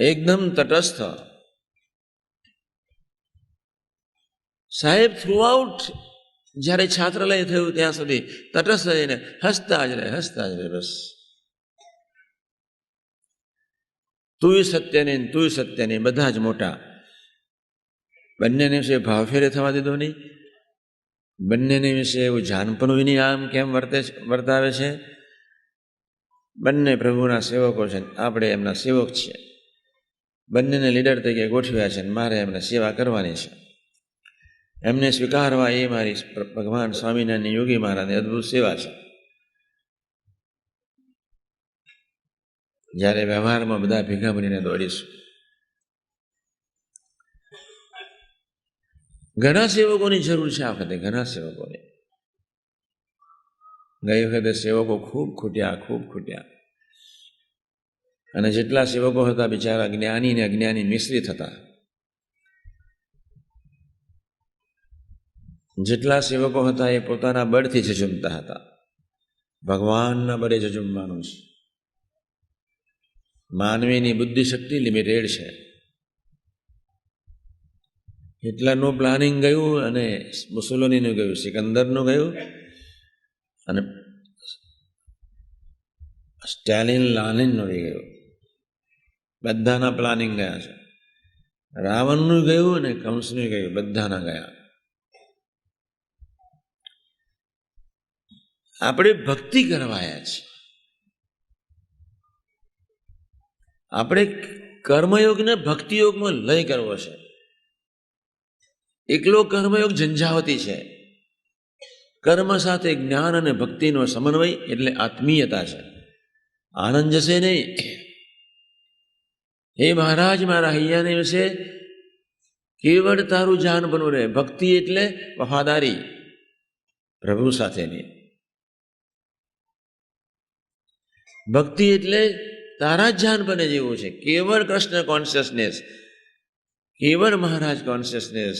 એકદમ તટસ્થ. સાહેબ થ્રુઆઉટ જ્યારે છાત્રાલય થયું ત્યાં સુધી તટસ્થ રહીને હસતા જ રહે બસ. તુંય સત્ય નહીં, તુંય સત્ય નહીં, બધા જ મોટા. બંનેને વિશે ભાવફેરે થવા દીધો નહીં. બંનેને વિશે એવું જાનપણું નહીં આમ કેમ વર્તાવે છે. બંને પ્રભુના સેવકો છે, આપણે એમના સેવક છીએ. બંનેને લીડર તરીકે ગોઠવ્યા છે, મારે એમને સેવા કરવાની છે. એમને સ્વીકારવા એ મારી ભગવાન સ્વામિનારાયણ યોગી મહારાજની અદભુત સેવા છે. જ્યારે વ્યવહારમાં બધા ભેગા બનીને દોડીશું. ઘણા સેવકોની જરૂર છે આ વખતે, ઘણા સેવકોની. ગઈ વખતે સેવકો ખૂબ ખૂટ્યા. અને જેટલા સેવકો હતા બિચારા જ્ઞાની ને અજ્ઞાની મિશ્રિત હતા. જેટલા સેવકો હતા એ પોતાના બળથી જજુમતા હતા. ભગવાનના બળે જજુમવાનું છે. માનવીની બુદ્ધિ શક્તિ લિમિટેડ છે. હિટલરનું પ્લાનિંગ ગયું અને મુસોલિનીનું ગયું, સિકંદરનું ગયું અને સ્ટાલિન લાલિનનું ગયું. બધાના પ્લાનિંગ ગયા છે. રાવણનું ગયું અને કંસનું ગયું, બધાના ગયા. આપણે ભક્તિ કરવાયા છે. આપણે કર્મયોગને ભક્તિયોગમાં લય કરવો છે. એકલો કર્મયોગ ઝંઝાવતી છે. કર્મ સાથે જ્ઞાન અને ભક્તિનો સમન્વય એટલે આત્મીયતા છે. આનંદ જશે નહીં. હે મહારાજ, મારા હૈયાને વિશે કેવળ તારું જાન બનવું રહે. ભક્તિ એટલે વફાદારી પ્રભુ સાથેની. ભક્તિ એટલે તારા જ જાન બને જેવું છે. કેવળ કૃષ્ણ કોન્શિયસનેસ, કેવળ મહારાજ કોન્શિયસનેસ,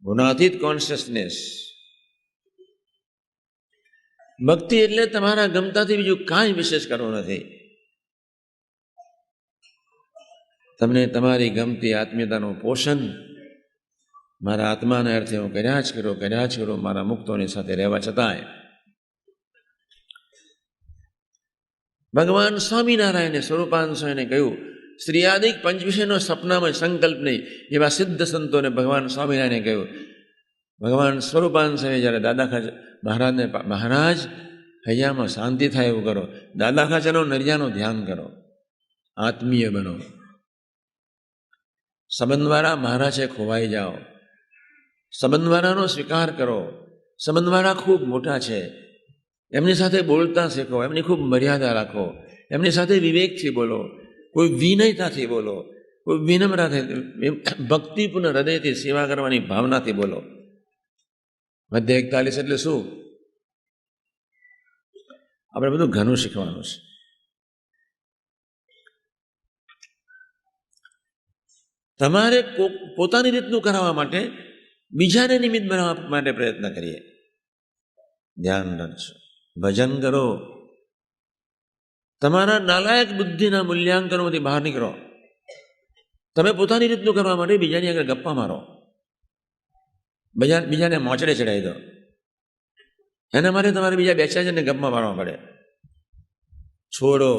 ગુણાતીત કોન્શિયસનેસ. ભક્તિ એટલે તમારા ગમતાથી બીજું કાંઈ વિશેષ કરવું નથી. તમને તમારી ગમતી આત્મીયતાનું પોષણ મારા આત્માના અર્થે હું કર્યા જ કરો મારા મુક્તોની સાથે રહેવા છતાંય. ભગવાન સ્વામિનારાયણે સ્વરૂપાનંદ સ્વામીને કહ્યું, શ્રીયાદિક પંચવિષયનો સપનામાં સંકલ્પ નહીં, એવા સિદ્ધ સંતોને ભગવાન સ્વામિનારાયણે કહ્યું. ભગવાન સ્વરૂપાનંદ સ્વામી જ્યારે દાદા ખાચર મહારાજને, મહારાજ હૈયામાં શાંતિ થાય એવું કરો, દાદા ખાચરનો નરિયાનું ધ્યાન કરો, આત્મીય બનો, સંબંધવાળા મહારાજે ખોવાઈ જાઓ, સંબંધવાળાનો સ્વીકાર કરો. સંબંધવાળા ખૂબ મોટા છે, એમની સાથે બોલતા શીખો, એમની ખૂબ મર્યાદા રાખો, એમની સાથે વિવેકથી બોલો, કોઈ વિનયતાથી બોલો, કોઈ વિનમ્રતાથી, ભક્તિપૂર્ણ હૃદયથી સેવા કરવાની ભાવનાથી બોલો. મધ્ય 41 એટલે શું? આપણે બધું ઘણું શીખવાનું છે. તમારે પોતાની રીતનું કરાવવા માટે બીજાને નિમિત્ત બનાવવા માટે પ્રયત્ન કરીએ. ધ્યાન રાખજો. ભજન કરો. તમારા નાલાયક બુદ્ધિના મૂલ્યાંકનોમાંથી બહાર નીકળો. તમે પોતાની રીતનું કરવા માટે બીજાની આગળ ગપ્પા મારો, બીજાને મોચડે ચડાવી દો. એના માટે તમારે બીજા 2-4 જણને ગપ્પા મારવા પડે. છોડો,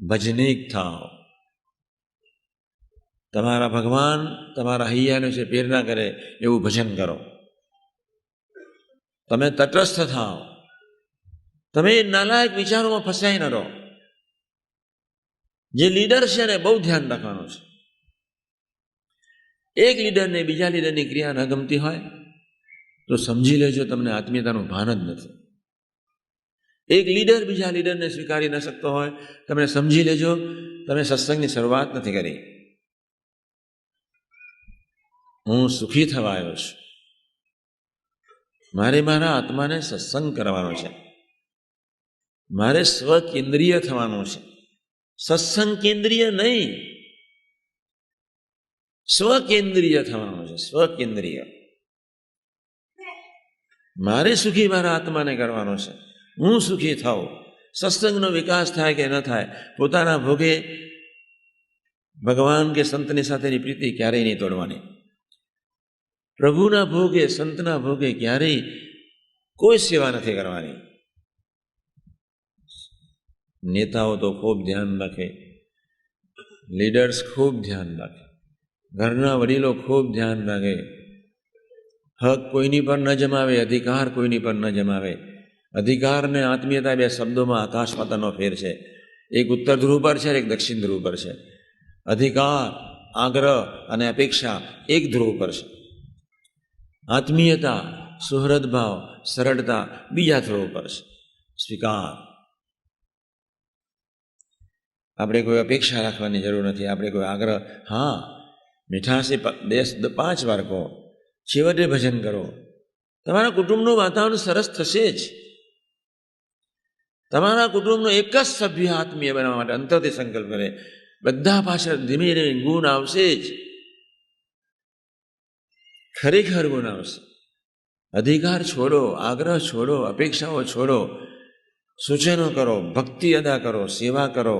ભજનીક થાઓ. તમારા ભગવાન તમારા હૈયાને વિશે પ્રેરણા કરે એવું ભજન કરો. તમે તટસ્થ થાઓ. તમે નાલાયક વિચારોમાં ફસાઈ ન રહો. જે લીડર છે એને બહુ ધ્યાન રાખવાનું છે. એક લીડરને બીજા લીડરની ક્રિયા ન ગમતી હોય તો સમજી લેજો તમને આત્મીયતાનું ભાન જ નથી. એક લીડર બીજા લીડરને સ્વીકારી ન શકતો હોય તમે સમજી લેજો તમે સત્સંગની શરૂઆત નથી કરી. હું સુખી થવા આવ્યો છું. મારે મારા આત્માને સત્સંગ કરવાનો છે. મારે સ્વકેન્દ્રીય થવાનું છે. સત્સંગ કેન્દ્રીય નહીં, સ્વકેન્દ્રીય થવાનું છે. સ્વકેન્દ્રીય. મારે સુખી મારા આત્માને કરવાનો છે. હું સુખી થાઉં. સત્સંગનો વિકાસ થાય કે ન થાય, પોતાના ભોગે ભગવાન કે સંતની સાથેની પ્રીતિ ક્યારેય નહીં તોડવાની. પ્રભુના ભોગે, સંતના ભોગે ક્યારેય કોઈ સેવા નથી કરવાની. નેતાઓ તો ખૂબ ધ્યાન રાખે, લીડર્સ ખૂબ ધ્યાન રાખે, ઘરના વડીલો ખૂબ ધ્યાન રાખે. હક કોઈની પર ન જમાવે, અધિકાર કોઈની પર ન જમાવે. અધિકાર ને આત્મીયતા બે શબ્દોમાં આકાશ પાતાળનો ફેર છે. એક ઉત્તર ધ્રુવ પર છે, એક દક્ષિણ ધ્રુવ પર છે. અધિકાર, આગ્રહ અને અપેક્ષા એક ધ્રુવ પર છે. આત્મીયતા, સુહૃદ ભાવ, સરળતા બીજા ધ્રુવ પર છે. સ્વીકાર. આપણે કોઈ અપેક્ષા રાખવાની જરૂર નથી, આપણે કોઈ આગ્રહ. હા, મીઠાશી 5 વાર કહો, છેવટે ભજન કરો. તમારા કુટુંબનું વાતાવરણ સરસ થશે જ. તમારા કુટુંબનો એક જ સભ્ય આત્મીય બનાવવા માટે અંતરથી સંકલ્પ કરે, બધા પાછળ ધીમે ધીમે ગુણ આવશે જ. ખરેખર ગુણ આવશે. અધિકાર છોડો, આગ્રહ છોડો, અપેક્ષાઓ છોડો, સૂચનો કરો, ભક્તિ અદા કરો, સેવા કરો.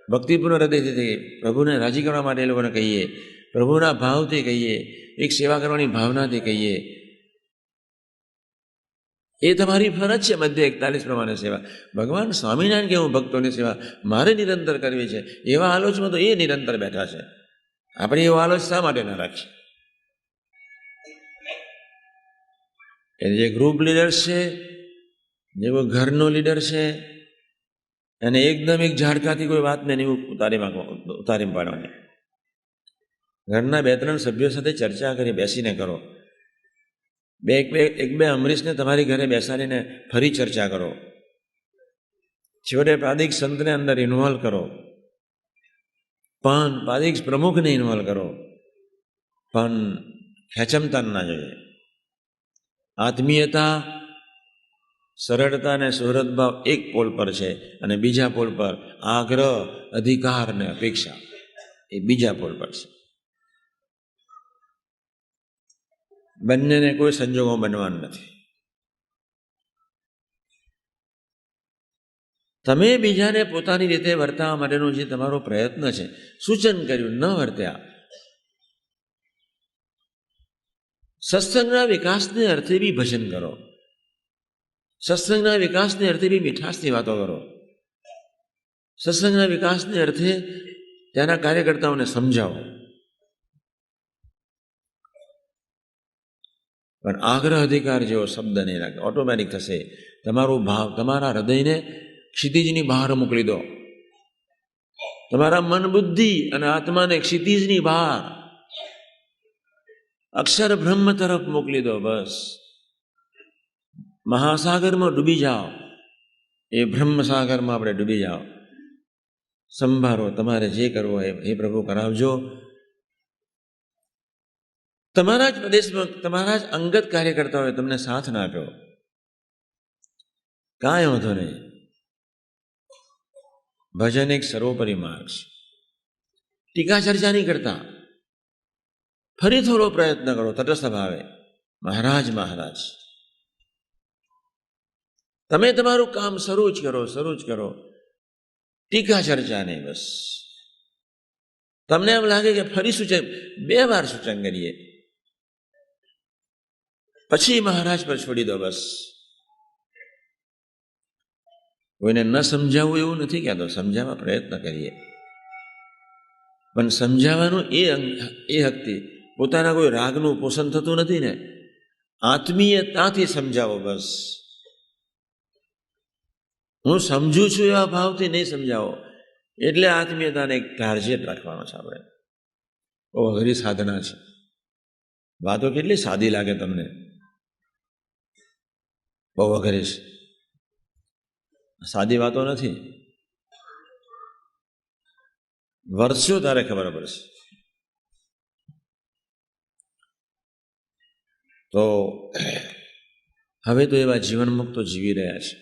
ભક્તિપૂર્ણ હૃદયથી પ્રભુને રાજી કરવા માટે એ લોકોને કહીએ, પ્રભુના ભાવથી કહીએ, એક સેવા કરવાની ભાવનાથી કહીએ. એ તમારી ફરજ છે. મધ્ય 41 પ્રમાણે સેવા. ભગવાન સ્વામિનારાયણ કે હું ભક્તોની સેવા મારે નિરંતર કરવી છે, એવા આલોચમાં તો એ નિરંતર બેઠા છે. આપણે એવો આલોચ શા માટે ના રાખીએ? એ જે ગ્રુપ લીડર છે, જેવો ઘરનો લીડર છે, અને એકદમ એક ઝાડકાથી કોઈ વાતને નહીં ઉતારી પાડવાની. ઘરના 2-3 સભ્યો સાથે ચર્ચા કરી, બેસીને કરો. એક બે અમરીશને તમારી ઘરે બેસાડીને ફરી ચર્ચા કરો. છેવટે પાદિક સંતને અંદર ઇન્વોલ્વ કરો, પણ પાદિક પ્રમુખને ઇન્વોલ્વ કરો, પણ ખેંચમતા ના જોઈએ. આત્મીયતા, સરળતા અને સુહૃદ ભાવ એક પોલ પર છે, અને બીજા પોલ પર આગ્રહ, અધિકાર અને અપેક્ષા એ બીજા પોલ પર છે. બંનેને કોઈ સંજોગો બનવાનું નથી. તમે બીજાને પોતાની રીતે વર્તાવવા માટેનો જે તમારો પ્રયત્ન છે, સૂચન કર્યું, ન વર્ત્યા. સત્સંગના વિકાસને અર્થે બી ભજન કરો, સત્સંગના વિકાસને અર્થે બી મીઠાશની વાતો કરો, સત્સંગના વિકાસને અર્થે ત્યાંના કાર્યકર્તાઓને સમજાવો. પણ આગ્રહ અધિકાર જેવો શબ્દ નહીં રાખે, ઓટોમેટિક થશે. તમારો ભાવ, તમારા હૃદયને ક્ષિતિજની બહાર મોકલી દો. તમારા મન, બુદ્ધિ અને આત્માને ક્ષિતિજની બહાર, અક્ષર બ્રહ્મ તરફ મોકલી દો. બસ મહાસાગરમાં ડૂબી જાઓ, એ બ્રહ્મસાગરમાં આપણે ડૂબી જાઓ. સંભાળો, તમારે જે કરવો એ પ્રભુ કરાવજો. તમારા જ પ્રદેશમાં તમારા જ અંગત કાર્યકર્તાઓએ તમને સાથ ના આપ્યો, કાંઈ વાંધો નહીં. ભજન એક સર્વોપરી માર્ગ છે. ટીકા ચર્ચા નહીં કરતા, ફરી થોડો પ્રયત્ન કરો તટસ્થ ભાવે. મહારાજ મહારાજ, તમે તમારું કામ શરૂ જ કરો, ટીકા ચર્ચા નહીં. બસ તમને એમ લાગે કે ફરી સૂચન, 2 વાર સૂચન કરીએ, પછી મહારાજ પર છોડી દો. બસ કોઈને ન સમજાવવું એવું નથી કહેતો, સમજાવવા પ્રયત્ન કરીએ, પણ સમજાવવાનું એ હકથી પોતાના કોઈ રાગનું પોષણ થતું નથી ને, આત્મીયતાથી સમજાવો. બસ હું સમજુ છું એવા ભાવથી નહીં સમજાવો. એટલે આત્મીયતાને એક ટાર્ગેટ રાખવાનો છે આપણે. બહુ અઘરી સાધના છે. વાતો કેટલી સાદી લાગે તમને, બહુ અઘરી છે. સાદી વાતો નથી. વર્ષો તારે ખબર પડશે. તો હવે તો એવા જીવન મુક્તો જીવી રહ્યા છે.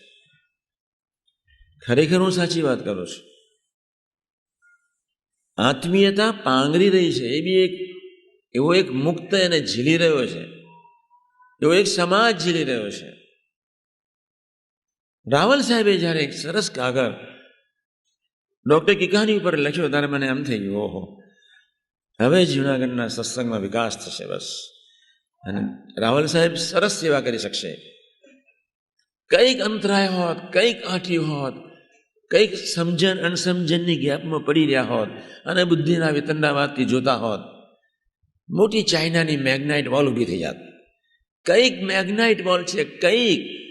ખરેખર હું સાચી વાત કરું છું. આત્મીયતા પાંગરી રહી છે. એ બી એવો એક મુક્ત એને ઝીલી રહ્યો છે, એવો એક સમાજ ઝીલી રહ્યો છે. રાવલ સાહેબે જ્યારે એક સરસ કાગળ ડૉક્ટર કિકાની ઉપર લખ્યો, ત્યારે મને એમ થઈ ગયું, ઓહો, હવે જૂનાગઢના સત્સંગમાં વિકાસ થશે બસ. અને રાવલ સાહેબ સરસ સેવા કરી શકશે. કંઈક અંતરાય હોત, કંઈક આંઠી હોત, કંઈક સમજણ અણસમજણની ગેપમાં પડી રહ્યા હોત અને બુદ્ધિના વિતંડાવાદથી જોતા હોત, મોટી ચાઇનાની મેગ્નાઇટ વોલ ઊભી થઈ જાત. કંઈક મેગ્નાઇટ વોલ છે, કંઈક